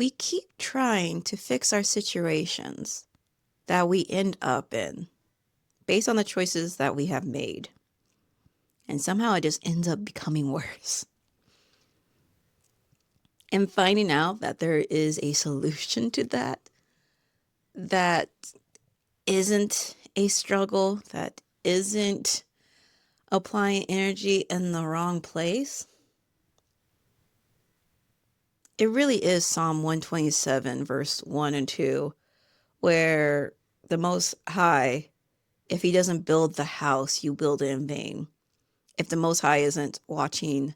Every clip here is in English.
we keep trying to fix our situations that we end up in based on the choices that we have made. And somehow it just ends up becoming worse. And finding out that there is a solution to that isn't a struggle, that isn't applying energy in the wrong place. It really is Psalm 127, verse 1 and 2, where the Most High, if he doesn't build the house, you build it in vain. If the Most High isn't watching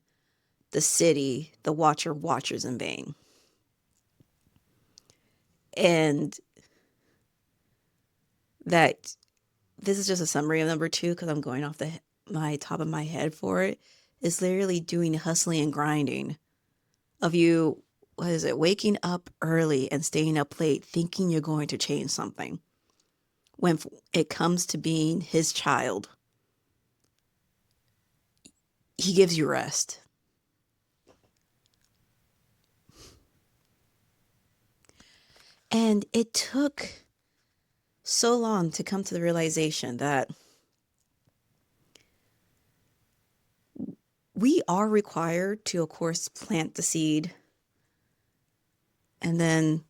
the city, the watcher watches in vain. And that this is just a summary of number 2 because I'm going off my top of my head for it. Is literally doing hustling and grinding of you, what is it, waking up early and staying up late thinking you're going to change something. When it comes to being his child, he gives you rest. And it took so long to come to the realization that we are required to, of course, plant the seed and then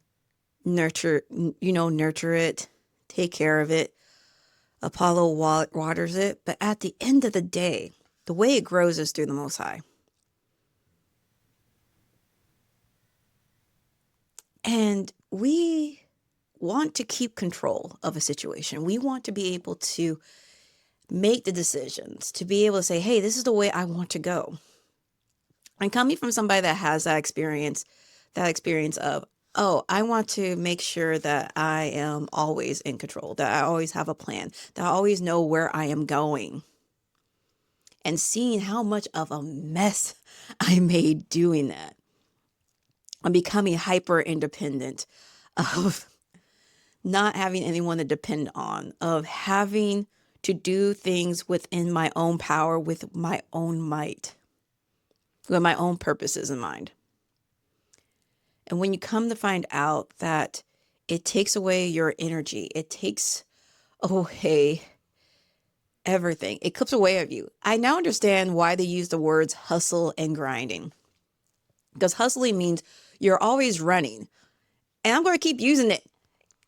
nurture it, take care of it. Apollo waters it. But at the end of the day, the way it grows is through the Most High. And we want to keep control of a situation. We want to be able to make the decisions, to be able to say, hey, this is the way I want to go. And coming from somebody that has that experience of, oh, I want to make sure that I am always in control, that I always have a plan, that I always know where I am going. And seeing how much of a mess I made doing that. I'm becoming hyper independent of not having anyone to depend on, of having to do things within my own power, with my own might, with my own purposes in mind. And when you come to find out that it takes away your energy, it takes away everything, it clips away of you. I now understand why they use the words hustle and grinding. Because hustling means you're always running. And I'm going to keep using it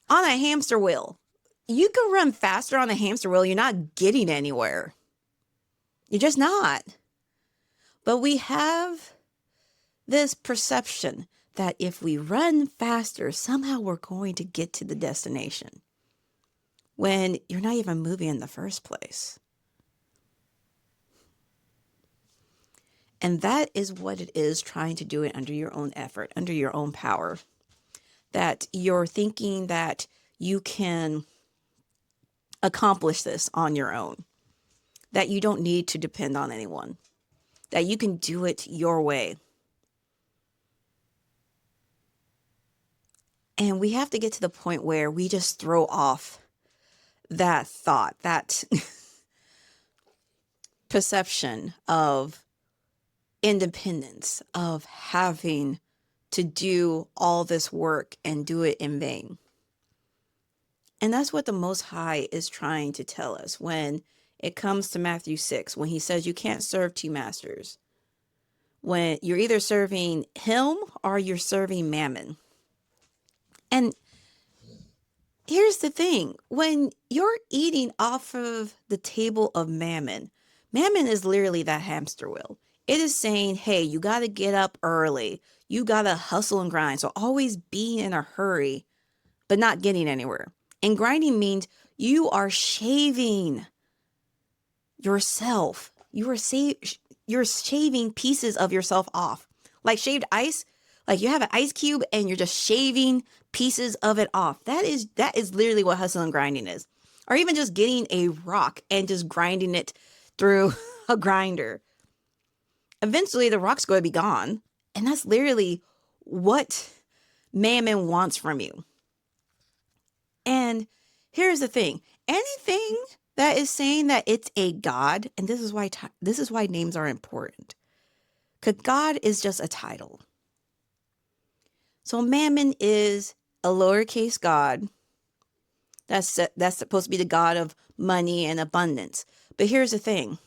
on a hamster wheel. You can run faster on a hamster wheel. You're not getting anywhere. You're just not. But we have this perception that if we run faster, somehow we're going to get to the destination. When you're not even moving in the first place. And that is what it is, trying to do it under your own effort, under your own power. That you're thinking that you can accomplish this on your own. That you don't need to depend on anyone. That you can do it your way. And we have to get to the point where we just throw off that thought, that perception of independence, of having to do all this work and do it in vain. And that's what the Most High is trying to tell us when it comes to Matthew 6, when he says you can't serve two masters. When you're either serving him or you're serving mammon. And here's the thing, when you're eating off of the table of mammon, mammon is literally that hamster wheel. It is saying, hey, you got to get up early. You got to hustle and grind. So always be in a hurry, but not getting anywhere. And grinding means you are shaving yourself. You're shaving pieces of yourself off. Like shaved ice. Like you have an ice cube and you're just shaving pieces of it off. That is literally what hustle and grinding is. Or even just getting a rock and just grinding it through a grinder. Eventually the rock's going to be gone. And that's literally what mammon wants from you. And here's the thing. Anything that is saying that it's a god, and this is why names are important. Because God is just a title. So mammon is a lowercase god. That's supposed to be the god of money and abundance. But here's the thing.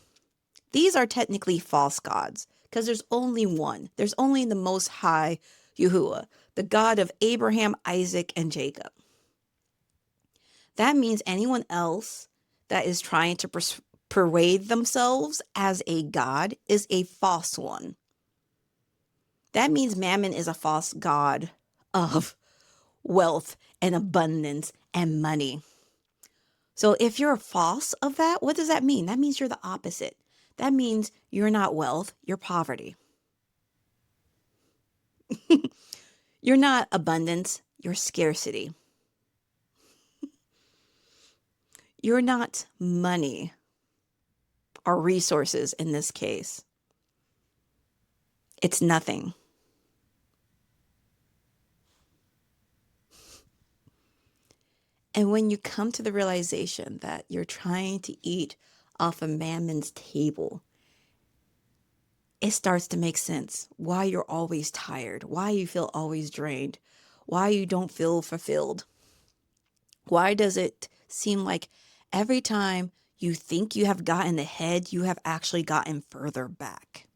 These are technically false gods because there's only one. There's only the Most High Yahuwah, the God of Abraham, Isaac, and Jacob. That means anyone else that is trying to parade themselves as a god is a false one. That means mammon is a false god of wealth and abundance and money. So if you're false of that, what does that mean? That means you're the opposite. That means you're not wealth, you're poverty. You're not abundance, you're scarcity. You're not money or resources in this case. It's nothing. And when you come to the realization that you're trying to eat off of mammon's table, it starts to make sense why you're always tired, why you feel always drained, why you don't feel fulfilled. Why does it seem like every time you think you have gotten ahead, you have actually gotten further back?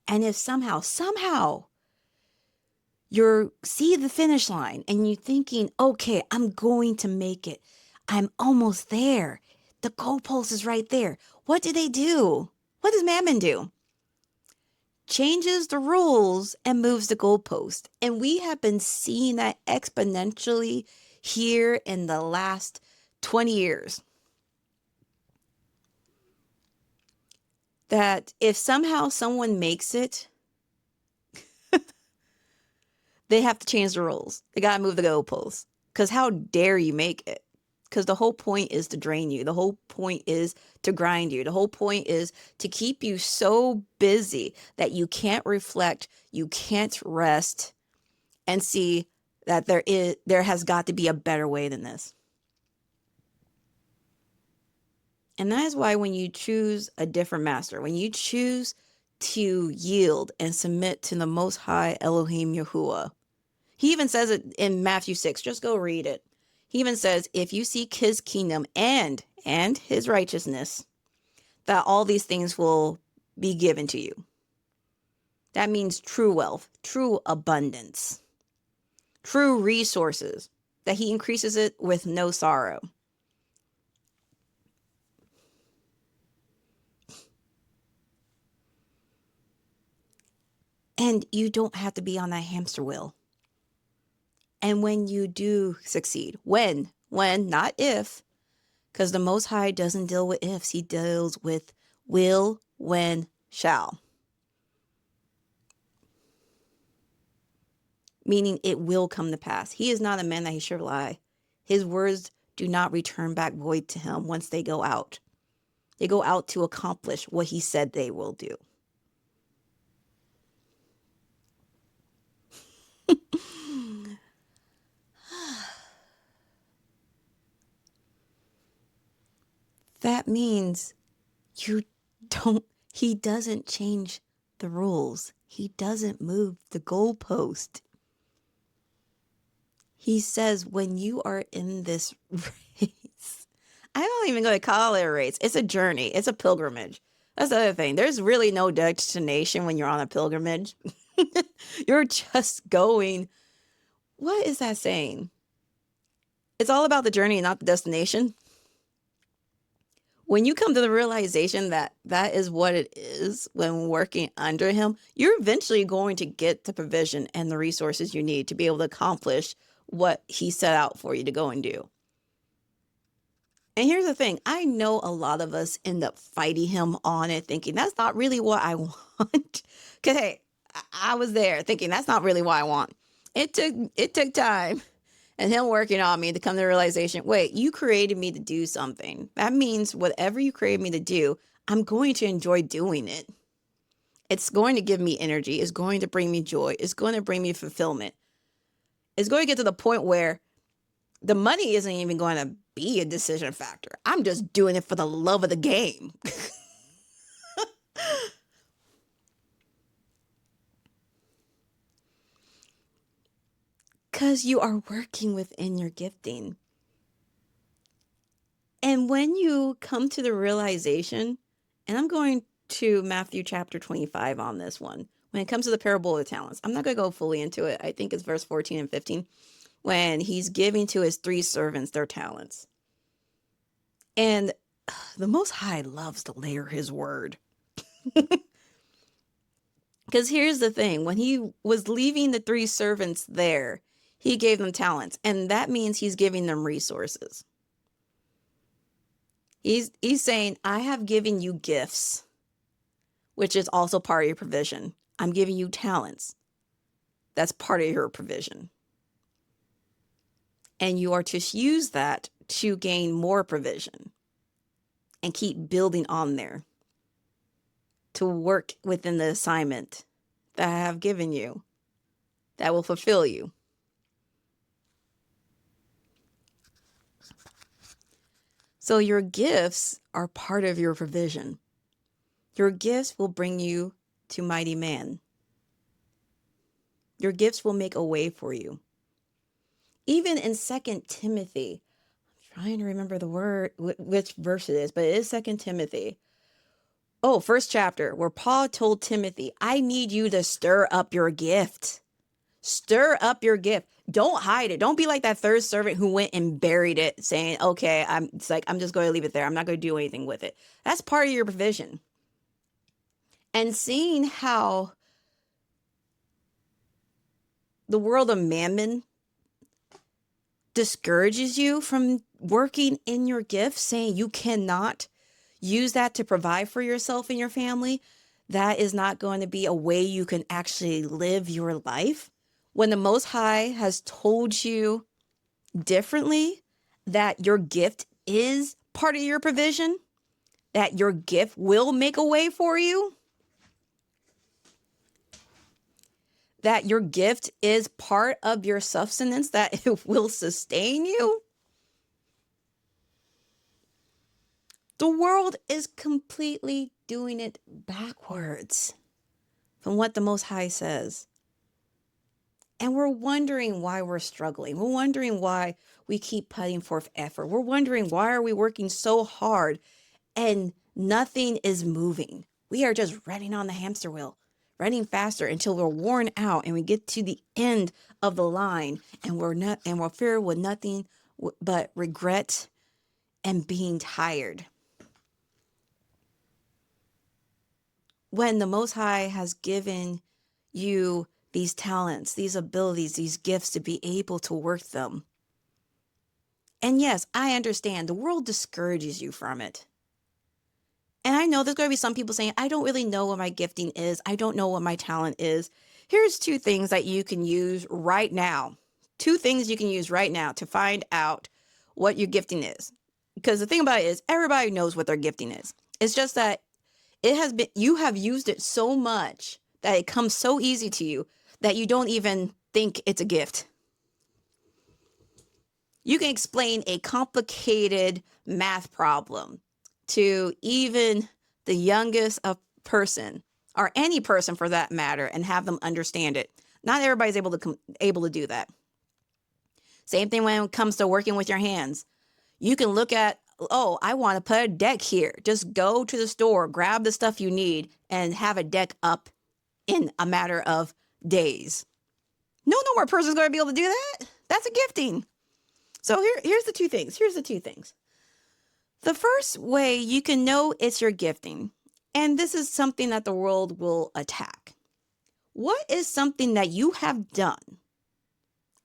And if somehow you see the finish line and you're thinking, okay, I'm going to make it. I'm almost there. The goalpost is right there. What do they do? What does Mammon do? Changes the rules and moves the goalpost. And we have been seeing that exponentially here in the last 20 years. That if somehow someone makes it, they have to change the rules. They got to move the goalposts. Because how dare you make it? Because the whole point is to drain you. The whole point is to grind you. The whole point is to keep you so busy that you can't reflect, you can't rest, and see that there has got to be a better way than this. And that is why when you choose a different master, when you choose to yield and submit to the Most High Elohim Yahuwah, he even says it in Matthew 6. Just go read it. He even says, if you seek his kingdom and his righteousness, that all these things will be given to you. That means true wealth, true abundance, true resources, that he increases it with no sorrow. And you don't have to be on that hamster wheel. And when you do succeed, when, not if, because the Most High doesn't deal with ifs, he deals with will, when, shall. Meaning it will come to pass. He is not a man that he should lie. His words do not return back void to him once they go out. They go out to accomplish what he said they will do. That means he doesn't change the rules. He doesn't move the goalpost. He says, when you are in this race, I don't even going to call it a race. It's a journey. It's a pilgrimage. That's the other thing. There's really no destination when you're on a pilgrimage. You're just going. What is that saying? It's all about the journey, not the destination. When you come to the realization that that is what it is when working under him, you're eventually going to get the provision and the resources you need to be able to accomplish what he set out for you to go and do. And here's the thing. I know a lot of us end up fighting him on it, thinking that's not really what I want. Because, hey, I was there thinking that's not really what I want. It took time and him working on me to come to the realization, wait, you created me to do something. That means whatever you created me to do, I'm going to enjoy doing it. It's going to give me energy. It's going to bring me joy. It's going to bring me fulfillment. It's going to get to the point where the money isn't even going to be a decision factor. I'm just doing it for the love of the game. because you are working within your gifting. And when you come to the realization, and I'm going to Matthew chapter 25 on this one, when it comes to the parable of the talents, I'm not going to go fully into it. I think it's verse 14 and 15, when he's giving to his 3 servants their talents. And the Most High loves to layer his word. Because here's the thing, when he was leaving the 3 servants there, he gave them talents, and that means he's giving them resources. He's saying, I have given you gifts, which is also part of your provision. I'm giving you talents. That's part of your provision. And you are to use that to gain more provision and keep building on there to work within the assignment that I have given you that will fulfill you. So your gifts are part of your provision. Your gifts will bring you to mighty man. Your gifts will make a way for you. Even in 2 Timothy, I'm trying to remember the word, which verse it is, but it is 2 Timothy. Oh, first chapter, where Paul told Timothy, I need you to stir up your gift. Stir up your gift. Don't hide it. Don't be like that third servant who went and buried it, saying, okay, I'm just going to leave it there. I'm not going to do anything with it. That's part of your provision. And seeing how the world of mammon discourages you from working in your gift, saying you cannot use that to provide for yourself and your family, that is not going to be a way you can actually live your life. When the Most High has told you differently, that your gift is part of your provision, that your gift will make a way for you, that your gift is part of your sustenance, that it will sustain you. The world is completely doing it backwards from what the Most High says. And we're wondering why we're struggling. We're wondering why we keep putting forth effort. We're wondering why are we working so hard and nothing is moving. We are just running on the hamster wheel, running faster until we're worn out and we get to the end of the line and we're filled with nothing but regret and being tired. When the Most High has given you these talents, these abilities, these gifts to be able to work them. And yes, I understand the world discourages you from it. And I know there's going to be some people saying, I don't really know what my gifting is. I don't know what my talent is. Here's 2 things that you can use right now. 2 things you can use right now to find out what your gifting is. Because the thing about it is everybody knows what their gifting is. It's just that you have used it so much that it comes so easy to you that you don't even think it's a gift. You can explain a complicated math problem to even the youngest person, or any person for that matter, and have them understand it. Not everybody's able to do that. Same thing when it comes to working with your hands. You can look at, oh, I want to put a deck here. Just go to the store, grab the stuff you need, and have a deck up in a matter of days. No more person's going to be able to do that. That's a gifting. So here's the 2 things. The first way you can know it's your gifting, and this is something that the world will attack. What is something that you have done?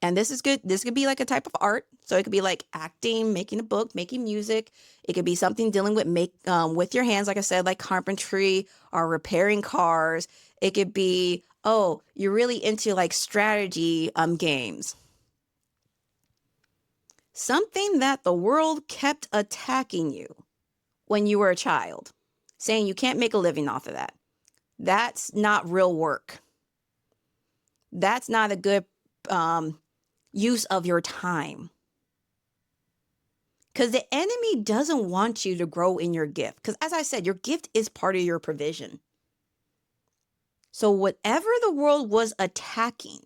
And this is good. This could be like a type of art. So it could be like acting, making a book, making music. It could be something dealing with your hands, like I said, like carpentry or repairing cars. It could be, oh, you're really into like strategy games. Something that the world kept attacking you when you were a child, saying you can't make a living off of that. That's not real work. That's not a good use of your time. Because the enemy doesn't want you to grow in your gift. Because as I said, your gift is part of your provision. So whatever the world was attacking,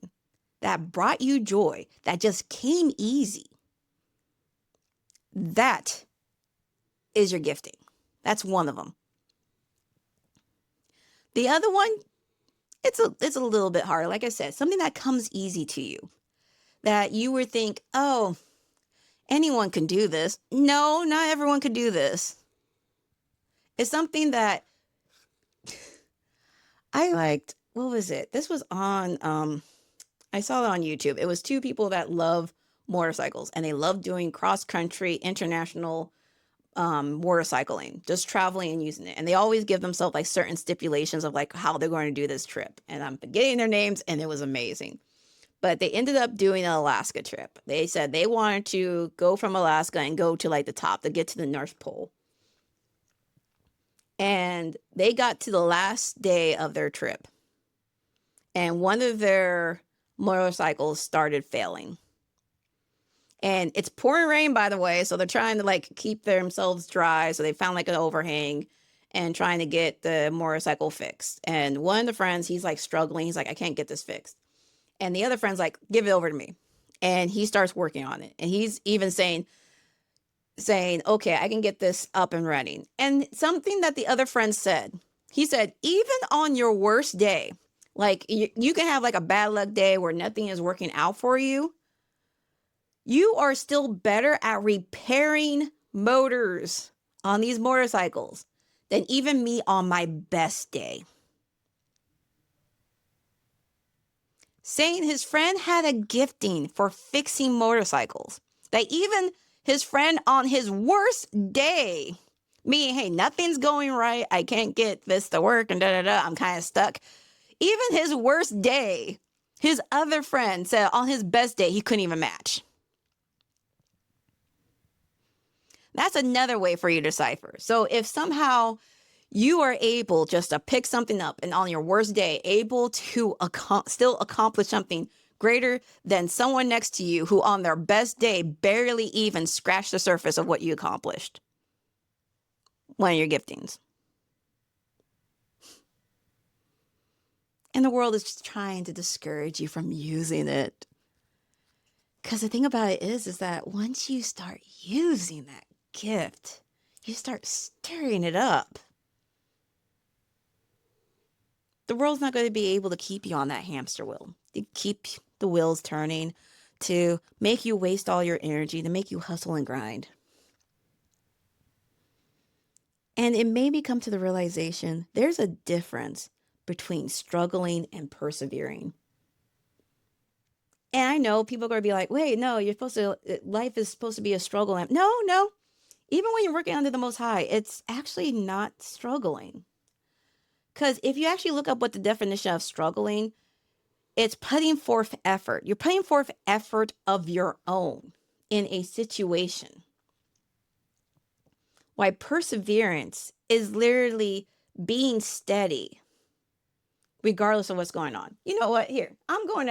that brought you joy, that just came easy, that is your gifting. That's one of them. The other one, it's a little bit harder. Like I said, something that comes easy to you, that you would think, oh, anyone can do this. No, not everyone could do this. It's something that I liked. What was it? This was on, I saw it on YouTube. It was two people that love motorcycles, and they love doing cross-country international motorcycling, just traveling and using it. And they always give themselves like certain stipulations of like how they're going to do this trip. And I'm forgetting their names, and it was amazing. But they ended up doing an Alaska trip. They said they wanted to go from Alaska and go to like the top to get to the North Pole. And they got to the last day of their trip, and one of their motorcycles started failing. And it's pouring rain, by the way, so they're trying to like keep themselves dry. So they found like an overhang and trying to get the motorcycle fixed. And one of the friends, he's like struggling. He's like, I can't get this fixed. And the other friend's like, give it over to me. And he starts working on it. And he's even saying, okay, I can get this up and running. And something that the other friend said, he said, even on your worst day, like you can have like a bad luck day where nothing is working out for you, you are still better at repairing motors on these motorcycles than even me on my best day. Saying his friend had a gifting for fixing motorcycles, that even his friend on his worst day, meaning, hey, nothing's going right, I can't get this to work, and I'm kind of stuck. Even his worst day, his other friend said on his best day, he couldn't even match. That's another way for you to decipher. So if somehow you are able just to pick something up and on your worst day, able to still accomplish something greater than someone next to you who on their best day barely even scratched the surface of what you accomplished. One of your giftings. And the world is just trying to discourage you from using it. Because the thing about it is that once you start using that gift, you start stirring it up. The world's not going to be able to keep you on that hamster wheel, to keep the wheels turning, to make you waste all your energy, to make you hustle and grind. And it made me come to the realization there's a difference between struggling and persevering. And I know people are going to be like, wait, no, life is supposed to be a struggle. No. Even when you're working under the Most High, it's actually not struggling. Because if you actually look up what the definition of struggling, it's putting forth effort. You're putting forth effort of your own in a situation. Why perseverance is literally being steady, regardless of what's going on. You know what? Here, I'm going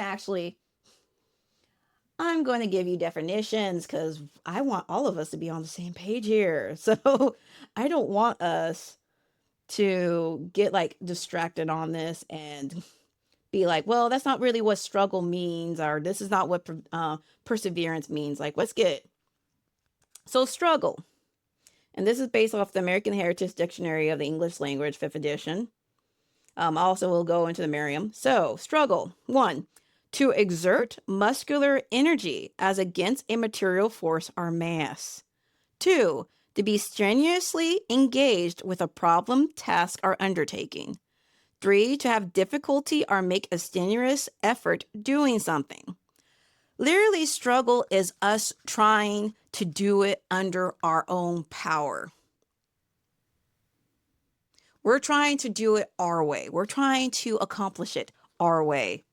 to give you definitions because I want all of us to be on the same page here. So I don't want us to get like distracted on this and be like, well, that's not really what struggle means, or this is not what perseverance means. Like, let's get it. So struggle. And this is based off the American Heritage Dictionary of the English Language, 5th edition. Also, we'll go into the Merriam. So struggle. 1. To exert muscular energy as against a material force or mass. 2. To be strenuously engaged with a problem, task, or undertaking. 3. To have difficulty or make a strenuous effort doing something. Literally, struggle is us trying to do it under our own power. We're trying to do it our way. We're trying to accomplish it our way.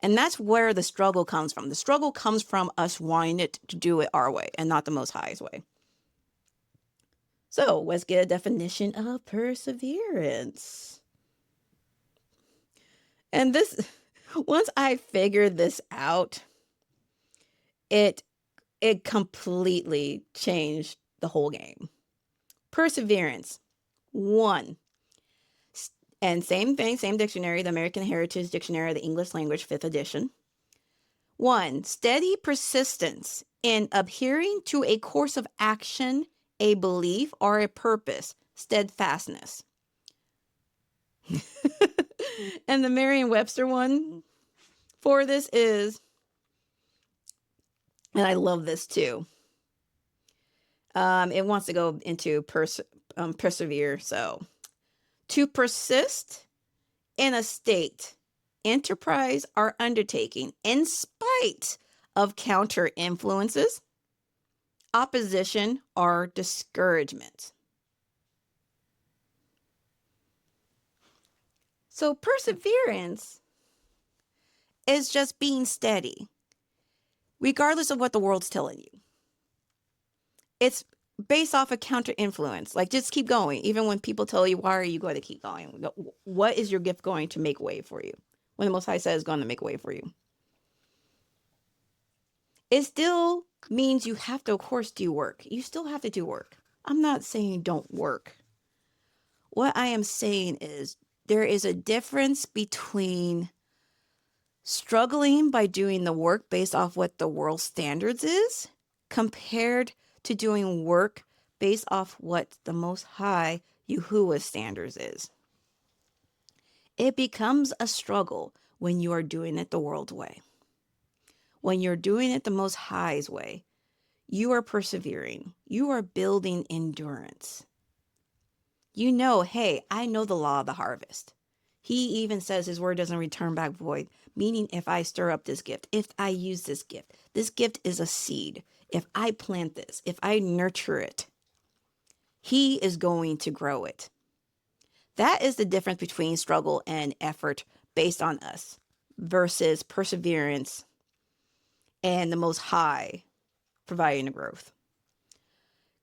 And that's where the struggle comes from. The struggle comes from us wanting it to do it our way and not the Most High's way. So let's get a definition of perseverance. And this, once I figured this out, it completely changed the whole game. Perseverance. 1. And same thing, same dictionary, the American Heritage Dictionary of the English Language, 5th edition. One, steady persistence in adhering to a course of action, a belief, or a purpose. Steadfastness. And the Merriam-Webster one for this is, and I love this too. It wants to go into persevere. So, to persist in a state, enterprise, or undertaking in spite of counter influences, opposition, or discouragement. So, perseverance is just being steady, regardless of what the world's telling you. It's based off a counter influence. Like, just keep going. Even when people tell you, why are you going to keep going? What is your gift going to make way for you? When the Most High says going to make way for you. It still means you have to, of course, do work. You still have to do work. I'm not saying don't work. What I am saying is there is a difference between struggling by doing the work based off what the world standards is compared to doing work based off what the Most High Yahuwah standards is. It becomes a struggle when you are doing it the world way. When you're doing it the Most High's way, you are persevering. You are building endurance. You know, hey, I know the law of the harvest. He even says his word doesn't return back void, meaning if I stir up this gift, if I use this gift is a seed. If I plant this, if I nurture it, he is going to grow it. That is the difference between struggle and effort based on us versus perseverance and the Most High providing the growth.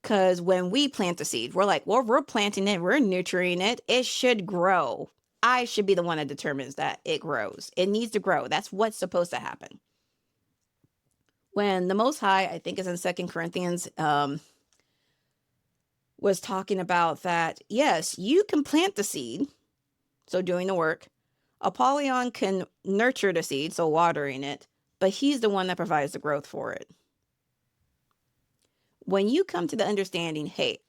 Because when we plant the seed, we're like, well, we're planting it, we're nurturing it, it should grow. I should be the one that determines that it grows. It needs to grow. That's what's supposed to happen. When the Most High, I think is in 2 Corinthians, was talking about that, yes, you can plant the seed, so doing the work. Apollyon can nurture the seed, so watering it, but he's the one that provides the growth for it. When you come to the understanding, hey,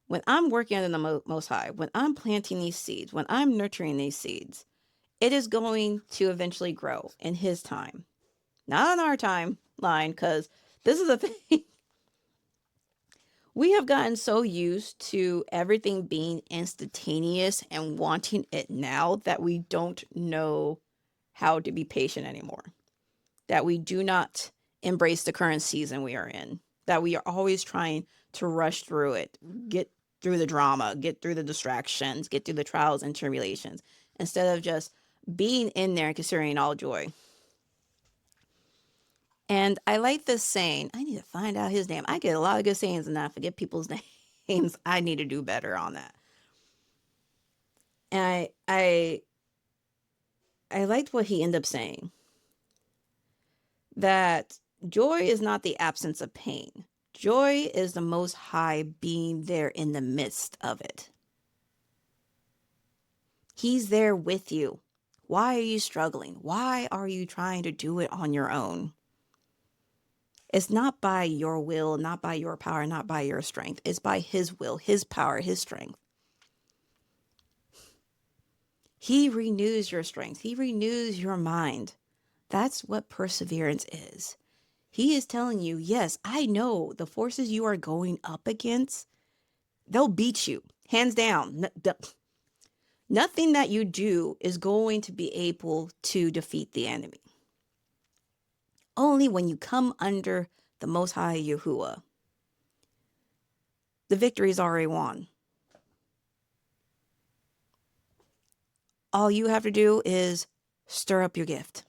when I'm working under the Most High, when I'm planting these seeds, when I'm nurturing these seeds, it is going to eventually grow in his time. Not on our timeline, because this is the thing. We have gotten so used to everything being instantaneous and wanting it now that we don't know how to be patient anymore. That we do not embrace the current season we are in. That we are always trying to rush through it, get through the drama, get through the distractions, get through the trials and tribulations, instead of just being in there and considering all joy. And I like this saying. I need to find out his name. I get a lot of good sayings and I forget people's names. I need to do better on that. And I liked what he ended up saying. That joy is not the absence of pain. Joy is the Most High being there in the midst of it. He's there with you. Why are you struggling? Why are you trying to do it on your own? It's not by your will, not by your power, not by your strength. It's by his will, his power, his strength. He renews your strength. He renews your mind. That's what perseverance is. He is telling you, yes, I know the forces you are going up against, they'll beat you, hands down. Nothing that you do is going to be able to defeat the enemy. Only when you come under the Most High Yahuwah, the victory is already won. All you have to do is stir up your gift.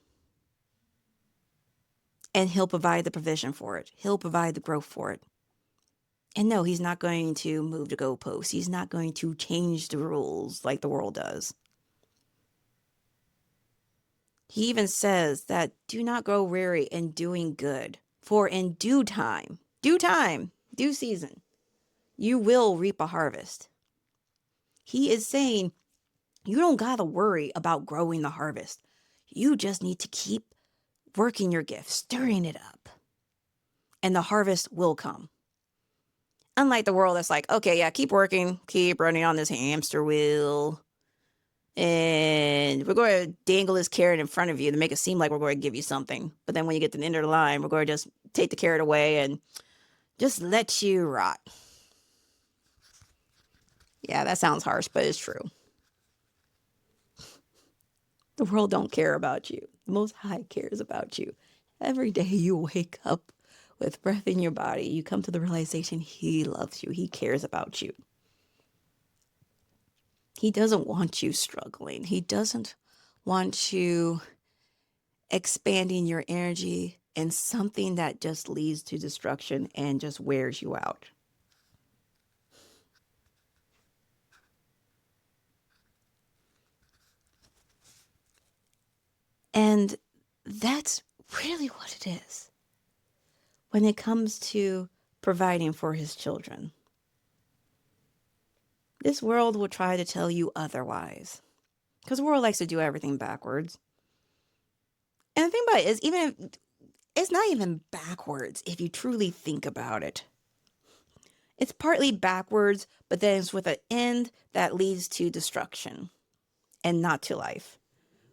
And he'll provide the provision for it. He'll provide the growth for it. And no, he's not going to move the goalposts. He's not going to change the rules like the world does. He even says that do not grow weary in doing good, for in due time, due season, you will reap a harvest. He is saying you don't got to worry about growing the harvest. You just need to keep working your gift, stirring it up, and the harvest will come. Unlike the world that's like, okay, yeah, keep working, keep running on this hamster wheel. And we're going to dangle this carrot in front of you to make it seem like we're going to give you something. But then when you get to the end of the line, we're going to just take the carrot away and just let you rot. Yeah, that sounds harsh, but it's true. The world don't care about you. The Most High cares about you. Every day you wake up with breath in your body, you come to the realization He loves you. He cares about you. He doesn't want you struggling. He doesn't want you expanding your energy in something that just leads to destruction and just wears you out. And that's really what it is when it comes to providing for His children. This world will try to tell you otherwise because the world likes to do everything backwards. And the thing about it is, even it's not even backwards if you truly think about it. It's partly backwards, but then it's with an end that leads to destruction and not to life.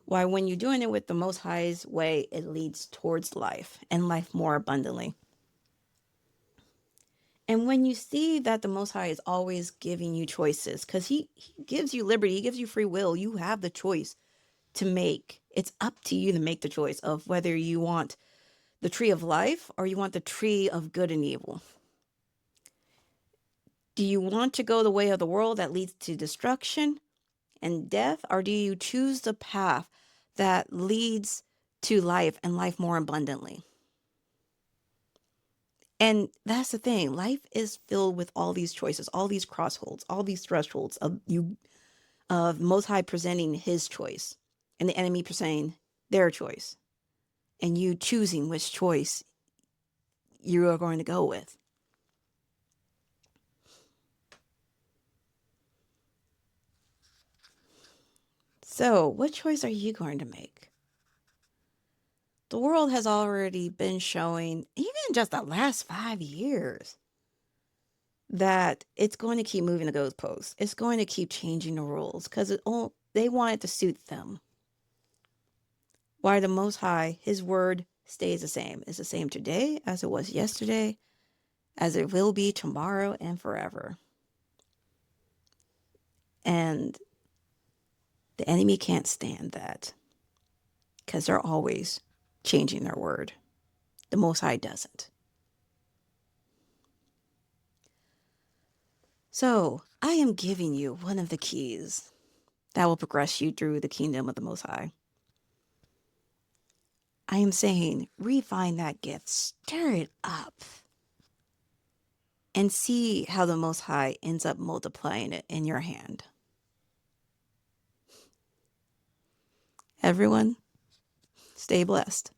Why, when you're doing it with the Most High's way, it leads towards life and life more abundantly. And when you see that the Most High is always giving you choices, because he gives you liberty, He gives you free will, you have the choice to make. It's up to you to make the choice of whether you want the tree of life or you want the tree of good and evil. Do you want to go the way of the world that leads to destruction and death, or do you choose the path that leads to life and life more abundantly? And that's the thing. Life is filled with all these choices, all these crossholds, all these thresholds of Most High presenting His choice and the enemy presenting their choice, and you choosing which choice you are going to go with. So, what choice are you going to make? The world has already been showing, even just the last 5 years, that it's going to keep moving the goalposts. It's going to keep changing the rules because they want it to suit them. Why the Most High, His word stays the same. It's the same today as it was yesterday, as it will be tomorrow and forever. And the enemy can't stand that because they're always changing their word. The Most High doesn't. So I am giving you one of the keys that will progress you through the kingdom of the Most High. I am saying, refine that gift, stir it up, and see how the Most High ends up multiplying it in your hand. Everyone, stay blessed.